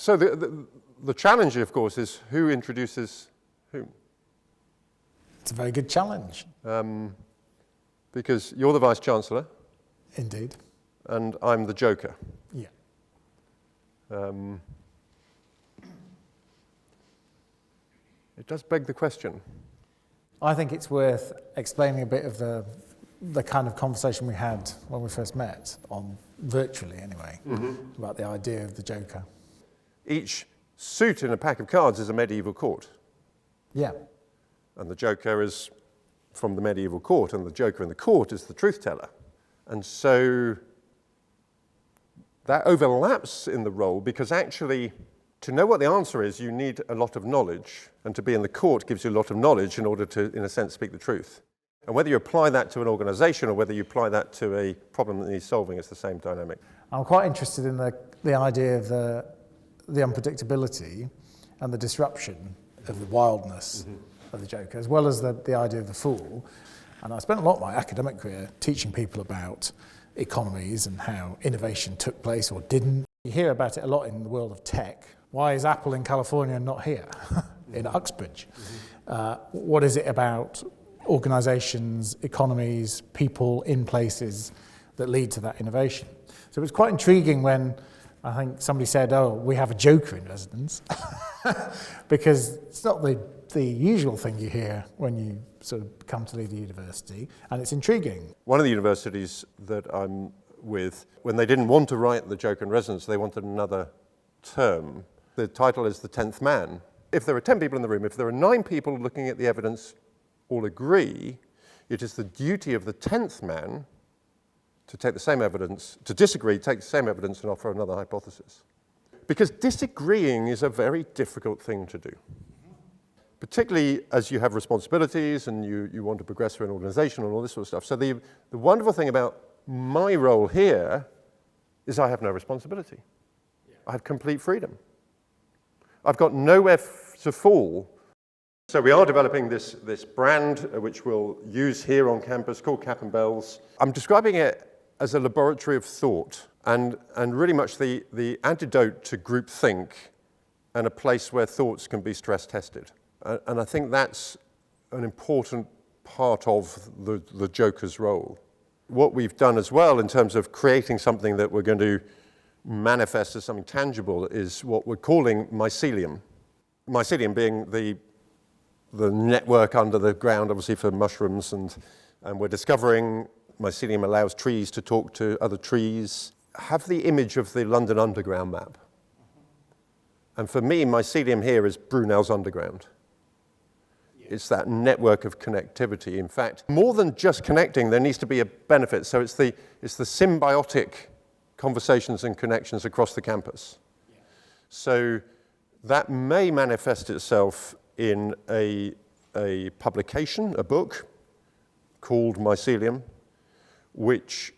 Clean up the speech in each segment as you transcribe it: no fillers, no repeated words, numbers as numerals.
So the challenge, of course, is who introduces whom? It's a very good challenge. Because you're the Vice-Chancellor. Indeed. And I'm the Joker. Yeah. It does beg the question. I think it's worth explaining a bit of the kind of conversation we had when we first met, on virtually anyway, about the idea of the Joker. Each suit in a pack of cards is a medieval court. Yeah. And the Joker is from the medieval court, and the Joker in the court is the truth teller. And so that overlaps in the role, because actually, to know what the answer is, you need a lot of knowledge, and to be in the court gives you a lot of knowledge in order to, in a sense, speak the truth. And whether you apply that to an organization or whether you apply that to a problem that needs solving, it's the same dynamic. I'm quite interested in the idea of the unpredictability and the disruption of the wildness of the Joker, as well as the idea of the fool. And I spent a lot of my academic career teaching people about economies and how innovation took place or didn't. You hear about it a lot in the world of tech. Why is Apple in California and not here, in Uxbridge? What is it about organizations, economies, people in places that lead to that innovation? So it was quite intriguing when I think somebody said, oh, we have a Joker in residence, because it's not the usual thing you hear when you sort of come to lead a university, and it's intriguing. One of the universities that I'm with, when they didn't want to write the Joker in residence, they wanted another term. The title is The 10th Man. If there are 10 people in the room, if there are 9 people looking at the evidence all agree, it is the duty of the 10th man to take the same evidence, to disagree, take the same evidence and offer another hypothesis. Because disagreeing is a very difficult thing to do. Particularly as you have responsibilities and you want to progress through an organization and all this sort of stuff. So the wonderful thing about my role here is I have no responsibility. I have complete freedom. I've got nowhere to fall. So we are developing this brand which we'll use here on campus called Cap and Bells. I'm describing it as a laboratory of thought and really much the antidote to groupthink and a place where thoughts can be stress tested. And I think that's an important part of the Joker's role. What we've done as well in terms of creating something that we're going to manifest as something tangible is what we're calling Mycelium. Mycelium being the network under the ground, obviously, for mushrooms, and we're discovering Mycelium allows trees to talk to other trees. Have the image of the London Underground map. And for me, Mycelium here is Brunel's Underground. It's that network of connectivity. In fact, more than just connecting, there needs to be a benefit. So it's the symbiotic conversations and connections across the campus. So that may manifest itself in a publication, a book called Mycelium, which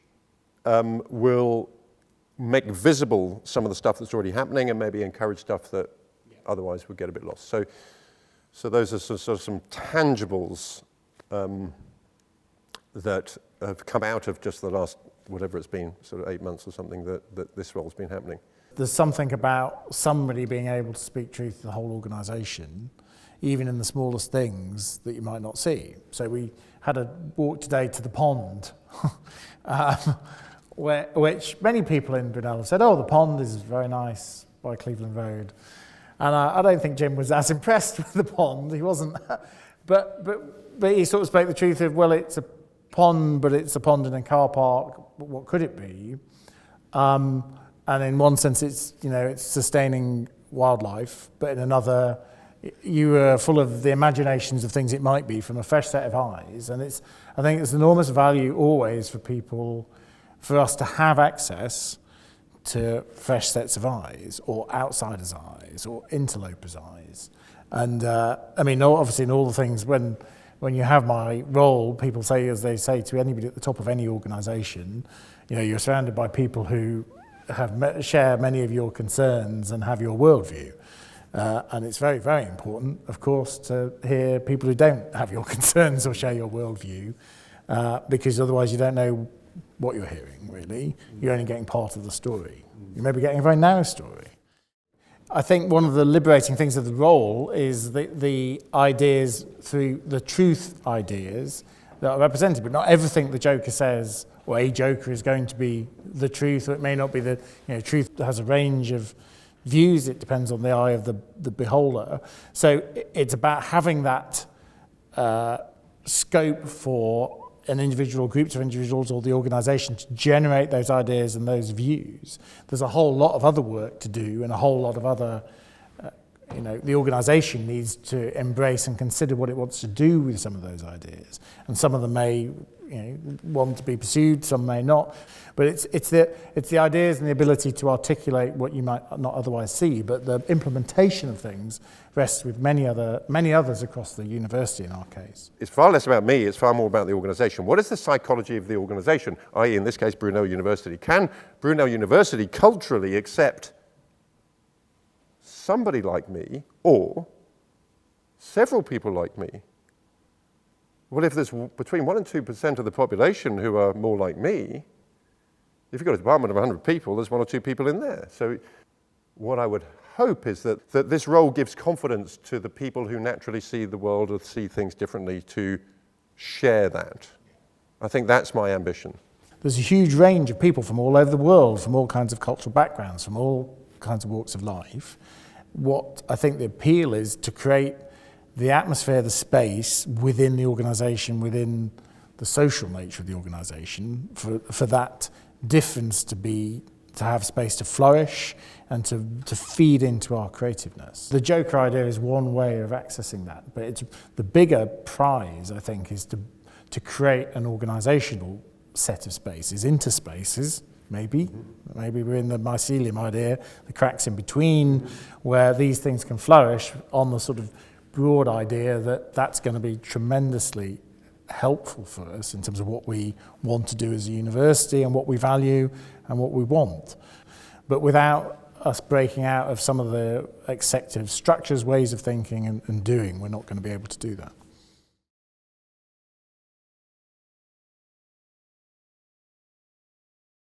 will make visible some of the stuff that's already happening and maybe encourage stuff that otherwise would get a bit lost. So those are sort of some tangibles that have come out of just the last, whatever it's been, sort of 8 months or something, that this role's been happening. There's something about somebody being able to speak truth to the whole organisation, even in the smallest things that you might not see. So we had a walk today to the pond, which many people in Brunel have said, oh, the pond is very nice by Cleveland Road. And I don't think Jim was as impressed with the pond. He wasn't. But he sort of spoke the truth of, well, it's a pond, but it's a pond in a car park. But what could it be? And in one sense, it's sustaining wildlife. But in another, you are full of the imaginations of things it might be from a fresh set of eyes. And I think it's enormous value always for people, for us to have access to fresh sets of eyes, or outsiders' eyes, or interlopers' eyes. And I mean, obviously in all the things, when you have my role, people say, as they say to anybody at the top of any organisation, you're surrounded by people who share many of your concerns and have your worldview. And it's very, very important, of course, to hear people who don't have your concerns or share your worldview, because otherwise you don't know what you're hearing, really. You're only getting part of the story. You may be getting a very narrow story. I think one of the liberating things of the role is the ideas through the truth ideas that are represented, but not everything the Joker says or a Joker is going to be the truth, or it may not be the truth has a range of views. It depends on the eye of the beholder. So it's about having that scope for an individual, groups of individuals, or the organisation to generate those ideas and those views. There's a whole lot of other work to do, and a whole lot of other, the organisation needs to embrace and consider what it wants to do with some of those ideas. And some of them may want to be pursued, some may not. But it's the ideas and the ability to articulate what you might not otherwise see. But the implementation of things rests with many others across the university in our case. It's far less about me, it's far more about the organisation. What is the psychology of the organisation, i.e. in this case Brunel University? Can Brunel University culturally accept somebody like me or several people like me? Well, if there's between 1% and 2% of the population who are more like me, if you've got a department of 100 people, there's 1 or 2 people in there. So what I would hope is that this role gives confidence to the people who naturally see the world or see things differently to share that. I think that's my ambition. There's a huge range of people from all over the world, from all kinds of cultural backgrounds, from all kinds of walks of life. What I think the appeal is to create the atmosphere, the space within the organisation, within the social nature of the organisation, for that difference to have space to flourish and to feed into our creativeness. The Joker idea is one way of accessing that, but it's the bigger prize, I think, is to create an organisational set of spaces, interspaces, maybe we're in the Mycelium idea, the cracks in between, where these things can flourish on the sort of broad idea that's going to be tremendously helpful for us in terms of what we want to do as a university and what we value and what we want. But without us breaking out of some of the executive structures, ways of thinking and doing, we're not going to be able to do that.